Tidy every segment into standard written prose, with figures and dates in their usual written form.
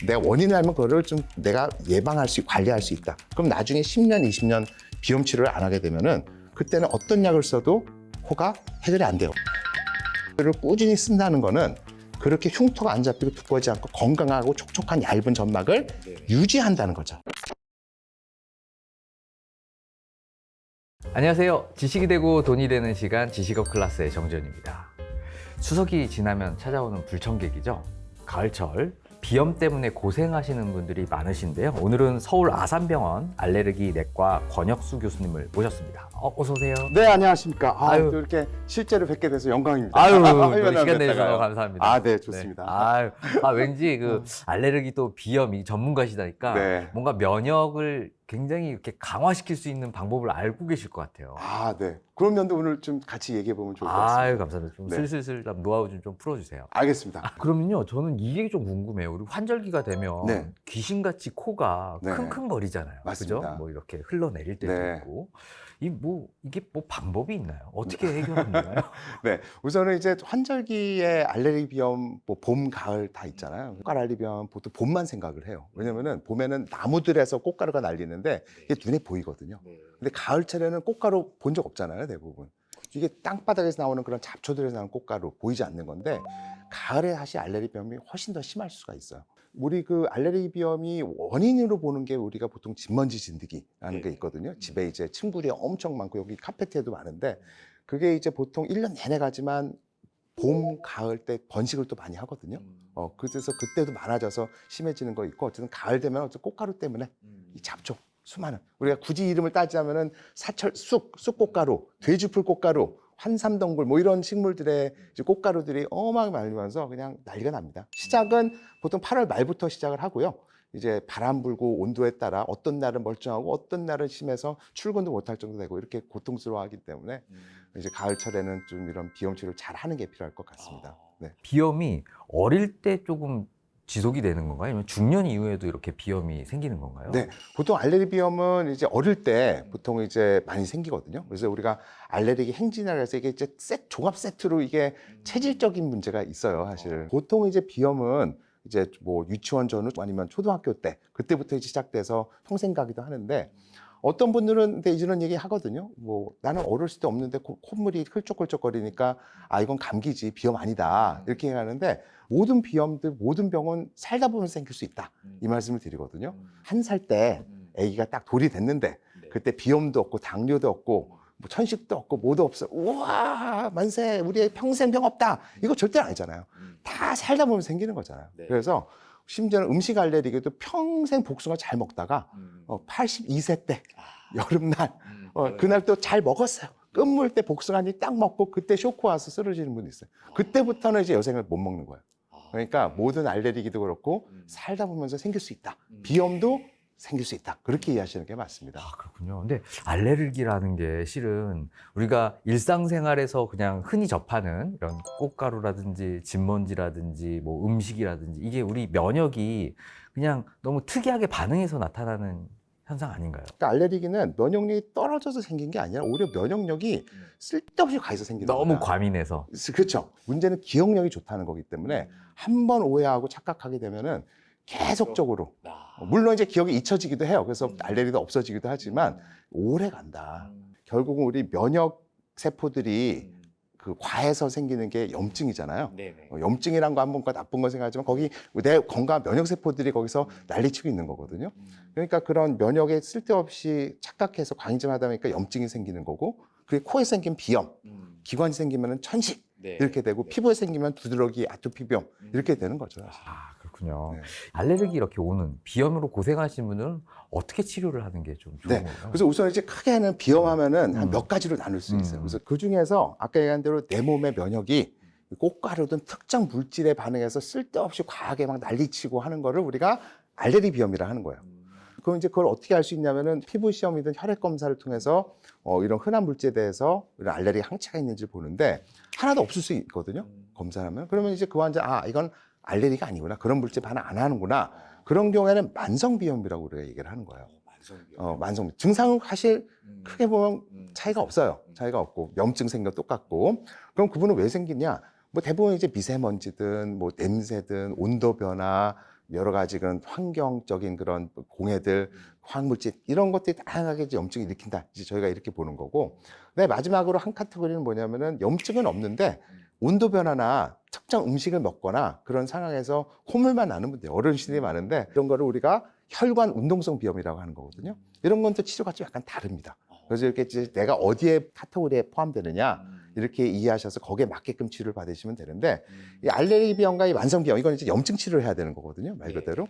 내가 원인을 알면 그거를 좀 내가 예방할 수, 관리할 수 있다. 그럼 나중에 10년, 20년 비염 치료를 안 하게 되면은 그때는 어떤 약을 써도 코가 해결이 안 돼요. 이를 꾸준히 쓴다는 거는 그렇게 흉터가 안 잡히고 두꺼워지지 않고 건강하고 촉촉한 얇은 점막을 유지한다는 거죠. 안녕하세요. 지식이 되고 돈이 되는 시간 지식업 클래스의 정지현입니다. 추석이 지나면 찾아오는 불청객이죠. 가을철 비염 때문에 고생하시는 분들이 많으신데요. 오늘은 서울 아산병원 알레르기 내과 권혁수 교수님을 모셨습니다. 어서 오세요. 네, 안녕하십니까. 아유. 또 이렇게 실제로 뵙게 돼서 영광입니다. 아유, 얼마나 시간 내주셔서 뵙다가요. 감사합니다. 네, 좋습니다. 네. 왠지 그 알레르기 또 비염이 전문가시다니까 네. 뭔가 면역을 굉장히 이렇게 강화시킬 수 있는 방법을 알고 계실 것 같아요. 네. 그런 면도 오늘 좀 같이 얘기해 보면 좋을 것 같습니다. 아유, 감사합니다. 좀 네. 슬슬 노하우 좀 풀어주세요. 알겠습니다. 그러면요, 저는 이게 좀 궁금해요. 우리 환절기가 되면 네. 귀신같이 코가 네. 킁킁거리잖아요. 맞습니다. 그죠? 뭐 이렇게 흘러내릴 때도 네. 있고. 이게 뭐 방법이 있나요? 어떻게 해결하는 거예요? 네, 우선은 이제 환절기에 알레르기 비염, 뭐 봄, 가을 다 있잖아요. 꽃가루 알레르기 비염 보통 봄만 생각을 해요. 왜냐면은 봄에는 나무들에서 꽃가루가 날리는데 이게 눈에 보이거든요. 근데 가을철에는 꽃가루 본 적 없잖아요, 대부분. 이게 땅바닥에서 나오는 그런 잡초들에서 나오는 꽃가루 보이지 않는 건데 가을에 사실 알레르기 비염이 훨씬 더 심할 수가 있어요. 우리 그 알레르기 비염이 원인으로 보는 게 우리가 보통 진먼지 진드기라는 게 있거든요. 집에 이제 침구리 엄청 많고 여기 카페트에도 많은데 그게 이제 보통 1년 내내 가지만 봄, 가을 때 번식을 또 많이 하거든요. 그래서 그때도 많아져서 심해지는 거 있고 어쨌든 가을 되면 어쨌든 꽃가루 때문에 이 잡초 수많은 우리가 굳이 이름을 따지자면은 사철 쑥꽃가루, 돼지풀 꽃가루, 환삼덩굴 뭐 이런 식물들의 이제 꽃가루들이 어마어마하게 많으면서 그냥 난리가 납니다. 시작은 보통 8월 말부터 시작을 하고요. 이제 바람 불고 온도에 따라 어떤 날은 멀쩡하고 어떤 날은 심해서 출근도 못할 정도 되고 이렇게 고통스러워하기 때문에 이제 가을철에는 좀 이런 비염 치료를 잘 하는 게 필요할 것 같습니다. 네. 비염이 어릴 때 조금 지속이 되는 건가요? 아니면 중년 이후에도 이렇게 비염이 생기는 건가요? 네, 보통 알레르기 비염은 이제 어릴 때 보통 이제 많이 생기거든요. 그래서 우리가 알레르기 행진이라고 해서 이게 이제 종합 세트로 이게 체질적인 문제가 있어요, 사실. 보통 이제 비염은 이제 뭐 유치원 전후 아니면 초등학교 때 그때부터 이제 시작돼서 평생 가기도 하는데 어떤 분들은 근데 이런 얘기 하거든요. 뭐 나는 어렸을 때 없는데 콧물이 훌쩍훌쩍거리니까 이건 감기지 비염 아니다 이렇게 얘기하는데 모든 비염들 모든 병은 살다 보면 생길 수 있다 이 말씀을 드리거든요. 1살 때 아기가 딱 돌이 됐는데 그때 비염도 없고 당뇨도 없고 뭐 천식도 없고 뭐도 없어 우와 만세 우리 평생 병 없다 이거 절대 아니잖아요. 다 살다 보면 생기는 거잖아요. 그래서 심지어는 음식 알레르기도 평생 복숭아 잘 먹다가 82세 때 여름날 그날 또 잘 먹었어요. 끝물 때 복숭아 한 입 딱 먹고 그때 쇼크 와서 쓰러지는 분이 있어요. 그때부터는 이제 여생을 못 먹는 거예요. 그러니까 모든 알레르기도 그렇고 살다 보면서 생길 수 있다. 비염도 생길 수 있다. 그렇게 이해하시는 게 맞습니다. 그렇군요. 근데 알레르기라는 게 실은 우리가 일상생활에서 그냥 흔히 접하는 이런 꽃가루라든지 진먼지라든지 뭐 음식이라든지 이게 우리 면역이 그냥 너무 특이하게 반응해서 나타나는 현상 아닌가요? 그러니까 알레르기는 면역력이 떨어져서 생긴 게 아니라 오히려 면역력이 쓸데없이 가해서 생기는 거예요. 너무 과민해서. 그렇죠. 문제는 기억력이 좋다는 거기 때문에 한 번 오해하고 착각하게 되면은 계속적으로 물론 이제 기억이 잊혀지기도 해요. 그래서 알레르기도 없어지기도 하지만 오래 간다. 결국은 우리 면역 세포들이 그 과해서 생기는 게 염증이잖아요. 염증이란 거 한 번과 나쁜 거 생각하지만 거기 내 건강한 면역 세포들이 거기서 난리치고 있는 거거든요. 그러니까 그런 면역에 쓸데없이 착각해서 관심하다 보니까 염증이 생기는 거고 그게 코에 생긴 비염, 기관이 생기면은 천식 이렇게 되고 피부에 생기면 두드러기, 아토피 비염 이렇게 되는 거죠. 사실. 그렇군요. 네. 알레르기 이렇게 오는 비염으로 고생하시는 분들은 어떻게 치료를 하는 게 좀 좋은 네. 건가요? 그래서 우선 이제 크게는 비염하면은 한 몇 가지로 나눌 수 있어요. 그래서 그 중에서 아까 얘기한 대로 내 몸의 면역이 꽃가루든 특정 물질에 반응해서 쓸데없이 과하게 막 난리치고 하는 거를 우리가 알레르기 비염이라 하는 거예요. 그럼 이제 그걸 어떻게 알 수 있냐면은 피부 시험이든 혈액 검사를 통해서 이런 흔한 물질에 대해서 이런 알레르기 항체가 있는지 보는데 하나도 없을 수 있거든요. 검사하면 그러면 이제 그 환자 이건 알레르기가 아니구나 그런 물질 반응 안 하는구나 그런 경우에는 만성 비염이라고 우리가 얘기를 하는 거예요. 만성 증상은 사실 크게 보면 차이가 없어요. 차이가 없고 염증 생겨 똑같고 그럼 그분은 왜 생기냐? 뭐 대부분 이제 미세먼지든 뭐 냄새든 온도 변화 여러 가지 그런 환경적인 그런 공해들, 화학물질 이런 것들이 다양하게 이제 염증을 일으킨다. 이제 저희가 이렇게 보는 거고. 네, 마지막으로 한 카테고리는 뭐냐면은 염증은 없는데 온도 변화나 특정 음식을 먹거나 그런 상황에서 콧물만 나는 분들, 어르신들이 많은데 이런 거를 우리가 혈관 운동성 비염이라고 하는 거거든요. 이런 건 또 치료가 좀 약간 다릅니다. 그래서 이렇게 이제 내가 어디에 카테고리에 포함되느냐 이렇게 이해하셔서 거기에 맞게끔 치료를 받으시면 되는데 이 알레르기 비염과 이 만성 비염 이건 이제 염증 치료를 해야 되는 거거든요. 말 그대로.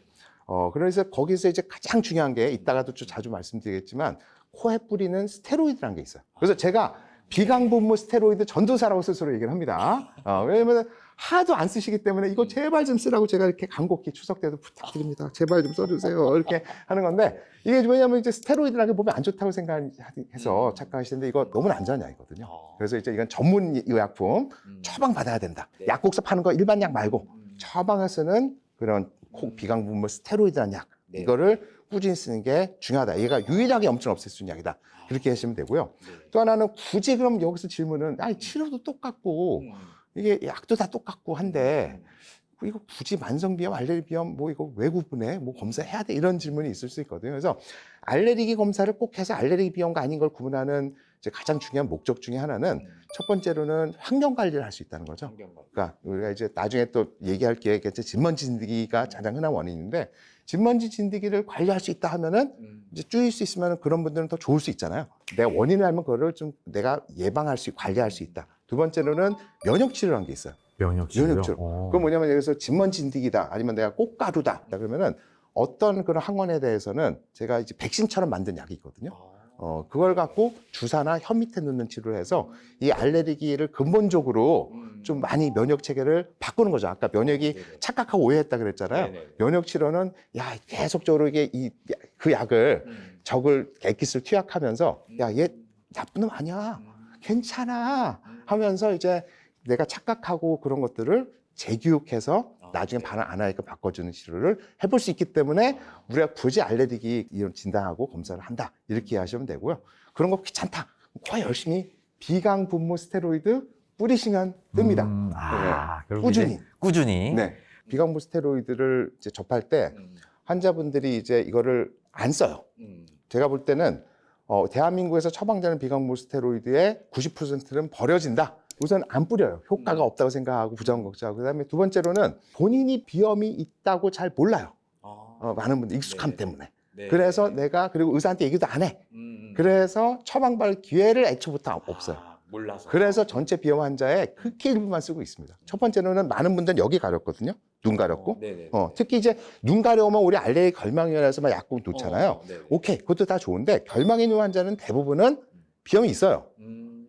그래서 거기서 이제 가장 중요한 게 이따가도 좀 자주 말씀드리겠지만 코에 뿌리는 스테로이드라는 게 있어요. 그래서 제가 비강분무 스테로이드 전도사라고 스스로 얘기를 합니다. 왜냐면 하도 안 쓰시기 때문에 이거 제발 좀 쓰라고 제가 이렇게 간곡히 추석 때도 부탁드립니다. 제발 좀 써주세요. 이렇게 하는 건데 이게 왜냐면 이제 스테로이드라는 게 몸에 안 좋다고 생각해서 착각하시는데 이거 너무 안전한 약이거든요. 그래서 이제 이건 전문 의약품 처방 받아야 된다. 네. 약국에서 파는 거 일반 약 말고 처방을 쓰는 그런 비강분무 스테로이드라는 약 네. 이거를 꾸준히 쓰는 게 중요하다. 얘가 유일하게 염증을 없앨 수 있는 약이다. 그렇게 하시면 되고요. 또 하나는 굳이 그럼 여기서 질문은 아니 치료도 똑같고 이게 약도 다 똑같고 한데 이거 굳이 만성비염, 알레르기비염 뭐 이거 왜 구분해? 뭐 검사해야 돼? 이런 질문이 있을 수 있거든요. 그래서 알레르기 검사를 꼭 해서 알레르기 비염과 아닌 걸 구분하는 이제 가장 중요한 목적 중에 하나는 첫 번째로는 환경 관리를 할 수 있다는 거죠. 그러니까 우리가 이제 나중에 또 얘기할 기회겠지. 진먼지 진드기가 가장 흔한 원인인데 진먼지 진드기를 관리할 수 있다 하면은 이제 줄일 수 있으면 그런 분들은 더 좋을 수 있잖아요. 내가 원인을 알면 그거를 좀 내가 예방할 수, 관리할 수 있다. 두 번째로는 면역 치료라는 게 있어요. 면역 치료. 면역 치료. 그건 뭐냐면 여기서 진먼지 진드기다 아니면 내가 꽃가루다. 그러면은 어떤 그런 항원에 대해서는 제가 이제 백신처럼 만든 약이 있거든요. 그걸 갖고 주사나 혀 밑에 넣는 치료를 해서 이 알레르기를 근본적으로 좀 많이 면역 체계를 바꾸는 거죠. 아까 면역이 착각하고 오해했다 그랬잖아요. 면역 치료는 야 계속적으로 이게 그 약을 적을 액기스를 투약하면서 야 얘 나쁜 놈 아니야. 괜찮아 하면서 이제 내가 착각하고 그런 것들을 재교육해서 나중에 반응 안 하니까 바꿔주는 치료를 해볼 수 있기 때문에 우리가 굳이 알레르기 이런 진단하고 검사를 한다 이렇게 이해하시면 되고요. 그런 거 귀찮다. 코에 열심히 비강분무 스테로이드 뿌리시면 뜹니다. 결국 꾸준히. 이제 꾸준히. 네. 비강분무 스테로이드를 이제 접할 때 환자분들이 이제 이거를 안 써요. 제가 볼 때는 대한민국에서 처방되는 비강분무 스테로이드의 90%는 버려진다. 우선 안 뿌려요. 효과가 없다고 생각하고 부정걱정하고 그다음에 두 번째로는 본인이 비염이 있다고 잘 몰라요. 많은 분들 익숙함 때문에. 그래서 내가 그리고 의사한테 얘기도 안 해. 그래서 처방받을 기회를 애초부터 없어요. 몰라서. 그래서 전체 비염 환자의 극히 일부만 쓰고 있습니다. 첫 번째로는 많은 분들은 여기 가렵거든요. 눈 가렵고. 특히 이제 눈 가려우면 우리 알레르기 결망위원회에서 막 약국 놓잖아요. 오케이, 그것도 다 좋은데 결망 있는 환자는 대부분은 비염이 있어요.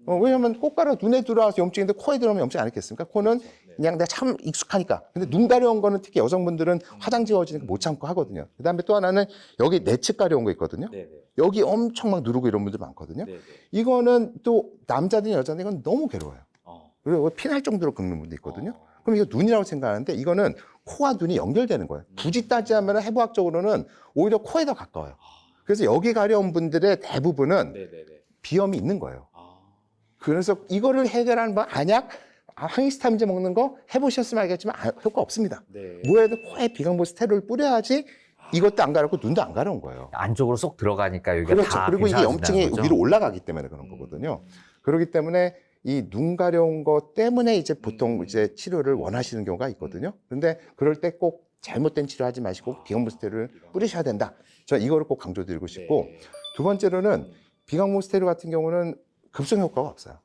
왜냐면 꽃가루 눈에 들어와서 염증인데 코에 들어오면 염증 안 했겠습니까? 코는 그냥 내가 참 익숙하니까. 근데 눈 가려운 거는 특히 여성분들은 화장 지워지니까 못 참고 하거든요. 그 다음에 또 하나는 여기 내측 가려운 거 있거든요. 여기 엄청 막 누르고 이런 분들 많거든요. 이거는 또 남자든 여자든 이건 너무 괴로워요. 그리고 피날 정도로 긁는 분도 있거든요. 그럼 이거 눈이라고 생각하는데 이거는 코와 눈이 연결되는 거예요. 굳이 따지자면 해부학적으로는 오히려 코에 더 가까워요. 그래서 여기 가려운 분들의 대부분은 비염이 있는 거예요. 그래서 이거를 해결하는 방 안약, 항히스타민제 먹는 거 해보셨으면 알겠지만 효과 없습니다. 뭐해도 코에 비강분무 스테로이드를 뿌려야지 이것도 안 가렵고 눈도 안 가려운 거예요. 안쪽으로 쏙 들어가니까 여기가 그렇죠. 다 그리고 이게 괜찮아진다는 염증이 거죠? 위로 올라가기 때문에 그런 거거든요. 그렇기 때문에 이 눈 가려운 것 때문에 이제 보통 이제 치료를 원하시는 경우가 있거든요. 그런데 그럴 때 꼭 잘못된 치료하지 마시고 비강분무 스테로이드를 뿌리셔야 된다. 저는 이거를 꼭 강조드리고 싶고 두 번째로는 비강분무 스테로이드 같은 경우는 급성 효과가 없어요.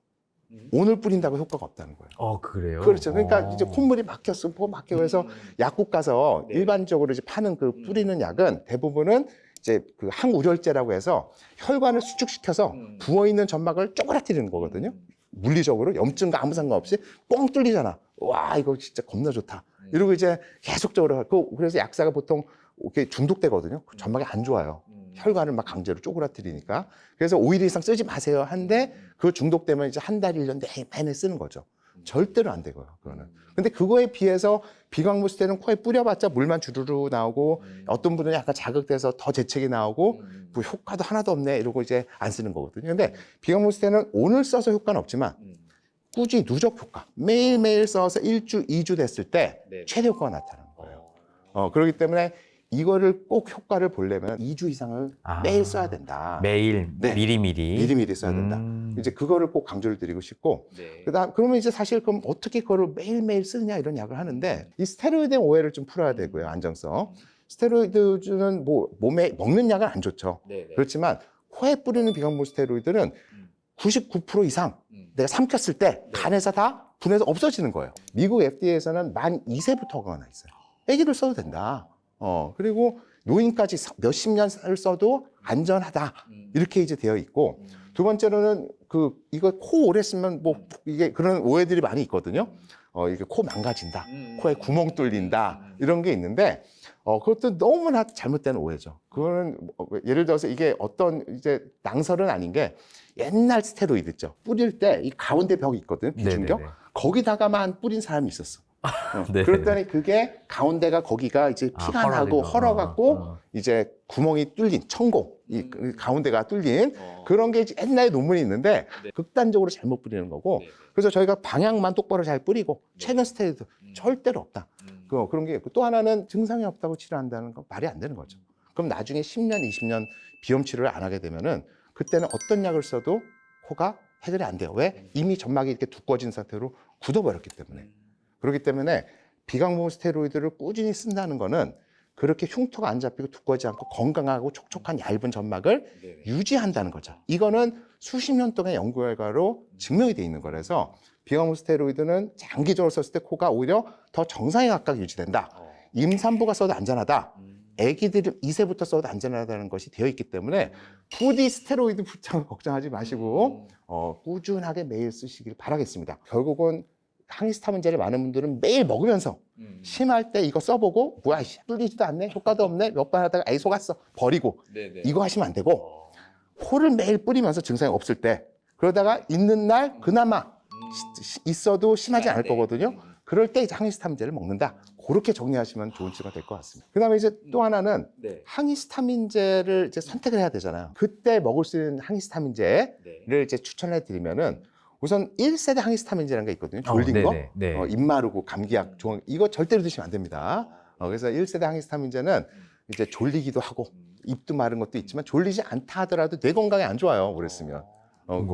오늘 뿌린다고 효과가 없다는 거예요. 그래요? 그렇죠. 그러니까 이제 콧물이 막혔어, 뭐 막혀. 그래서 약국 가서 일반적으로 이제 파는 그 뿌리는 약은 대부분은 이제 그 항우열제라고 해서 혈관을 수축시켜서 부어 있는 점막을 쪼그라뜨리는 거거든요. 물리적으로 염증과 아무 상관없이 뻥 뚫리잖아. 와, 이거 진짜 겁나 좋다. 이러고 이제 계속적으로 그래서 약사가 보통 이렇게 중독되거든요. 그 점막이 안 좋아요. 혈관을 막 강제로 쪼그라뜨리니까. 그래서 5일 이상 쓰지 마세요. 한데 그 중독되면 이제 한 달, 1년 내내 쓰는 거죠. 절대로 안 되고요, 그거는. 근데 그거에 비해서 비강분무 스테로이드는 코에 뿌려봤자 물만 주르르 나오고 어떤 분은 약간 자극돼서 더 재채기 나오고 뭐 효과도 하나도 없네 이러고 이제 안 쓰는 거거든요. 근데 비강분무 스테로이드는 오늘 써서 효과는 없지만 꾸준히 누적 효과, 매일매일 써서 1주, 2주 됐을 때 최대 효과가 나타나는 거예요. 그렇기 때문에 이거를 꼭 효과를 보려면 2주 이상을 매일 써야 된다. 매일 네. 미리미리. 미리미리 써야 된다. 이제 그거를 꼭 강조를 드리고 싶고, 그러면 이제 사실 그럼 어떻게 그거를 매일매일 쓰느냐 이런 약을 하는데, 이 스테로이드의 오해를 좀 풀어야 되고요. 안정성. 스테로이드는 뭐 몸에 먹는 약은 안 좋죠. 그렇지만 코에 뿌리는 비강물 스테로이드는 99% 이상 내가 삼켰을 때 간에서 다 분해서 없어지는 거예요. 미국 FDA에서는 만 2세부터 허가가 나 있어요. 애기를 써도 된다. 그리고 노인까지 몇십 년을 써도 안전하다. 이렇게 이제 되어 있고, 두 번째로는 이거 코 오래 쓰면 뭐 이게 그런 오해들이 많이 있거든요. 이게 코 망가진다. 코에 구멍 뚫린다. 이런 게 있는데, 그것도 너무나 잘못된 오해죠. 그거는 예를 들어서 이게 어떤 이제 낭설은 아닌 게 옛날 스테로이드 있죠. 뿌릴 때 이 가운데 벽이 있거든요. 비중격. 거기다가만 뿌린 사람이 있었어. 그랬더니 그게 가운데가 거기가 이제 피가 나고 헐어갖고 이제 구멍이 뚫린 천공, 이 가운데가 뚫린 그런 게 이제 옛날에 논문이 있는데 극단적으로 잘못 뿌리는 거고, 그래서 저희가 방향만 똑바로 잘 뿌리고 최근 스테로이드 절대로 없다. 그런 게 있고, 또 하나는 증상이 없다고 치료한다는 건 말이 안 되는 거죠. 그럼 나중에 10년, 20년 비염 치료를 안 하게 되면은 그때는 어떤 약을 써도 코가 해결이 안 돼요. 왜? 이미 점막이 이렇게 두꺼워진 상태로 굳어버렸기 때문에. 그렇기 때문에 비강물 스테로이드를 꾸준히 쓴다는 거는 그렇게 흉터가 안 잡히고 두꺼워지지 않고 건강하고 촉촉한 얇은 점막을 유지한다는 거죠. 이거는 수십 년 동안 연구 결과로 증명이 돼 있는 거라서 비강물 스테로이드는 장기적으로 썼을 때 코가 오히려 더 정상에 가깝게 유지된다. 임산부가 써도 안전하다. 아기들이 2세부터 써도 안전하다는 것이 되어 있기 때문에 부디 스테로이드 부착을 걱정하지 마시고 꾸준하게 매일 쓰시길 바라겠습니다. 결국은 항히스타민제를 많은 분들은 매일 먹으면서 심할 때 이거 써보고 뭐야 뚫리지도 않네, 효과도 없네, 몇 번 하다가 에이 속았어 버리고 이거 하시면 안 되고, 코를 매일 뿌리면서 증상이 없을 때, 그러다가 있는 날 그나마 있어도 심하지 않을 거거든요. 그럴 때 이제 항히스타민제를 먹는다. 그렇게 정리하시면 좋은 치료가 될 것 같습니다. 그 다음에 이제 또 하나는 항히스타민제를 이제 선택을 해야 되잖아요. 그때 먹을 수 있는 항히스타민제를 이제 추천해 드리면은, 우선 1세대 항히스타민제라는 게 있거든요. 졸린 거, 입 마르고 감기약, 이거 절대로 드시면 안 됩니다. 그래서 1세대 항히스타민제는 이제 졸리기도 하고 입도 마른 것도 있지만 졸리지 않다 하더라도 뇌 건강에 안 좋아요. 오래 쓰면.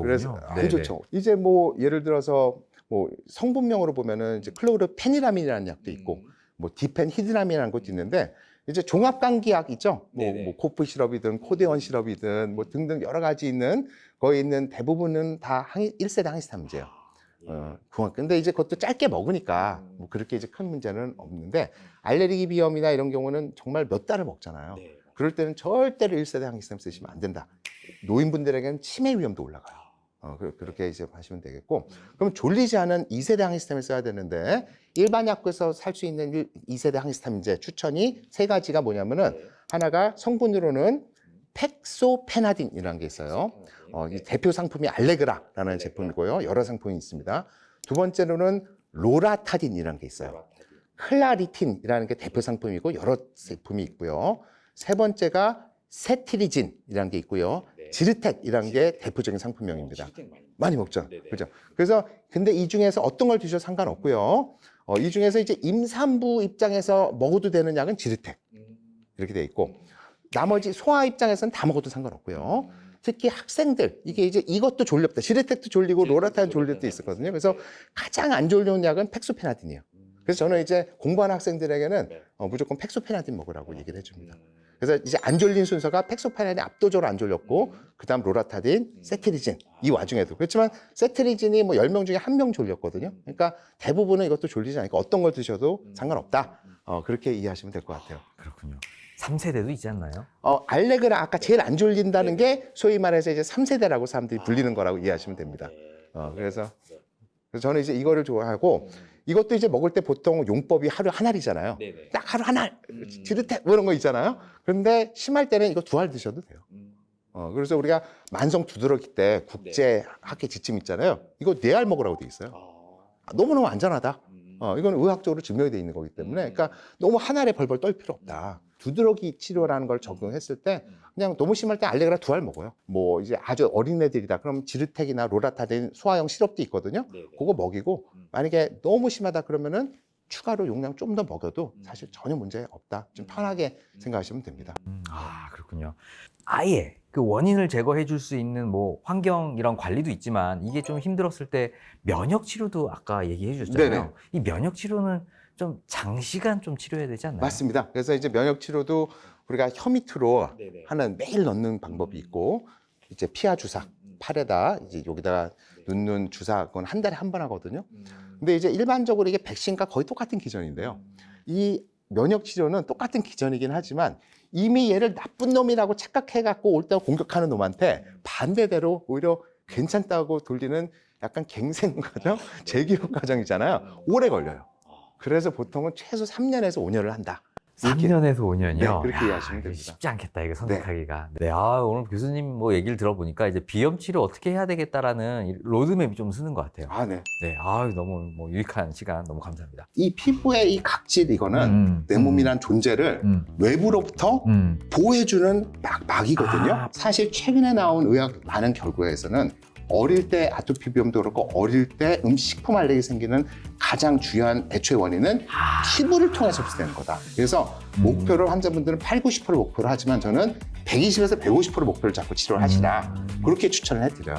그래서 안 좋죠. 이제 뭐 예를 들어서 뭐 성분명으로 보면은 이제 클로르페니라민이라는 약도 있고, 뭐 디펜히드라민이라는 것도 있는데, 이제 종합 감기약 있죠. 뭐 코프 시럽이든 코데원 시럽이든 뭐 등등 여러 가지 있는 거기 있는 대부분은 다 1세대 항히스타민제예요. 근데 이제 그것도 짧게 먹으니까 뭐 그렇게 이제 큰 문제는 없는데, 알레르기 비염이나 이런 경우는 정말 몇 달을 먹잖아요. 그럴 때는 절대로 1세대 항히스타민 쓰시면 안 된다. 노인분들에게는 치매 위험도 올라가요. 그렇게 이제 하시면 되겠고, 그럼 졸리지 않은 2세대 항히스타민 써야 되는데, 일반 약국에서 살 수 있는 2세대 항히스타민제 추천이 세 가지가 뭐냐면은, 하나가 성분으로는 팩소페나딘이라는 게 있어요. 이 대표 상품이 알레그라라는 제품이고요. 여러 상품이 있습니다. 두 번째로는 로라타딘이라는 게 있어요. 클라리틴이라는 게 대표 상품이고 여러 제품이 있고요. 세 번째가 세티리진이라는 게 있고요. 지르텍이라는 게 대표적인 상품명입니다. 많이 먹죠. 그렇죠. 그래서 근데 이 중에서 어떤 걸 드셔도 상관없고요. 이 중에서 이제 임산부 입장에서 먹어도 되는 약은 지르텍 이렇게 돼 있고, 나머지 소아 입장에서는 다 먹어도 상관없고요. 특히 학생들, 이게 이제 이것도 졸렵다. 지르텍도 졸리고 로라타딘 졸릴 때 있었거든요. 그래서 가장 안 졸려온 약은 팩소페나딘이에요. 그래서 저는 이제 공부하는 학생들에게는 무조건 팩소페나딘 먹으라고 얘기를 해줍니다. 그래서 이제 안 졸린 순서가 팩소페나딘이 압도적으로 안 졸렸고, 그 다음 로라타딘, 세트리진, 이 와중에도. 그렇지만 세트리진이 뭐 10명 중에 1명 졸렸거든요. 그러니까 대부분은 이것도 졸리지 않으니까 어떤 걸 드셔도 상관없다. 그렇게 이해하시면 될 것 같아요. 그렇군요. 3세대도 있지 않나요? 알레그라 아까 제일 안 졸린다는 게 소위 말해서 이제 3세대라고 사람들이 불리는 거라고 이해하시면 됩니다. 그래서 저는 이제 이거를 좋아하고, 이것도 이제 먹을 때 보통 용법이 하루 한 알이잖아요. 딱 하루 한 알, 지르텍 뭐 이런 거 있잖아요. 그런데 심할 때는 이거 2알 드셔도 돼요. 그래서 우리가 만성 두드러기 때 국제 학회 지침 있잖아요. 이거 4알 먹으라고 돼 있어요. 너무너무 안전하다. 이건 의학적으로 증명이 돼 있는 거기 때문에, 그러니까 너무 한 알에 벌벌 떨 필요 없다. 두드러기 치료라는 걸 적용했을 때 그냥 너무 심할 때 알레그라 2알 먹어요. 뭐 이제 아주 어린 애들이다 그럼 지르텍이나 로라타딘 소화용 시럽도 있거든요. 그거 먹이고, 만약에 너무 심하다 그러면은 추가로 용량 좀 더 먹여도 사실 전혀 문제 없다. 좀 편하게 생각하시면 됩니다. 아, 그렇군요. 아예 그 원인을 제거해 줄 수 있는 뭐 환경 이런 관리도 있지만 이게 좀 힘들었을 때 면역 치료도 아까 얘기해 주셨잖아요. 네네. 이 면역 치료는 좀 장시간 좀 치료해야 되지 않나요? 맞습니다. 그래서 이제 면역 치료도 우리가 혀 밑으로 하는 매일 넣는 방법이 있고 이제 피하 주사 팔에다 이제 여기다가 넣는 주사 그건 한 달에 한 번 하거든요. 근데 이제 일반적으로 이게 백신과 거의 똑같은 기전인데요. 이 면역 치료는 똑같은 기전이긴 하지만 이미 얘를 나쁜 놈이라고 착각해 갖고 올 때 공격하는 놈한테 반대대로 오히려 괜찮다고 돌리는 약간 갱생 과정, 재기록 과정이잖아요. 오래 걸려요. 그래서 보통은 최소 3년에서 5년을 한다. 3년에서 5년이요? 네, 그렇게 이해하시면 됩니다. 쉽지 않겠다, 이거 선택하기가. 네. 오늘 교수님 뭐 얘기를 들어보니까 이제 비염 치료 어떻게 해야 되겠다라는 이 로드맵이 좀 쓰는 것 같아요. 아, 네. 네, 너무 뭐 유익한 시간 너무 감사합니다. 이 피부의 이 각질 이거는 내 몸이란 존재를 외부로부터 보호해주는 막이거든요. 아. 사실 최근에 나온 의학 많은 결과에서는 어릴 때 아토피 비염도 그렇고 어릴 때 식품 알레르기 생기는 가장 중요한 애초의 원인은 피부를 통해서 비롯되는 거다. 그래서 목표를 환자분들은 80, 90% 목표를 하지만 저는 120에서 150% 목표를 잡고 치료를 하시라. 그렇게 추천을 해드려요.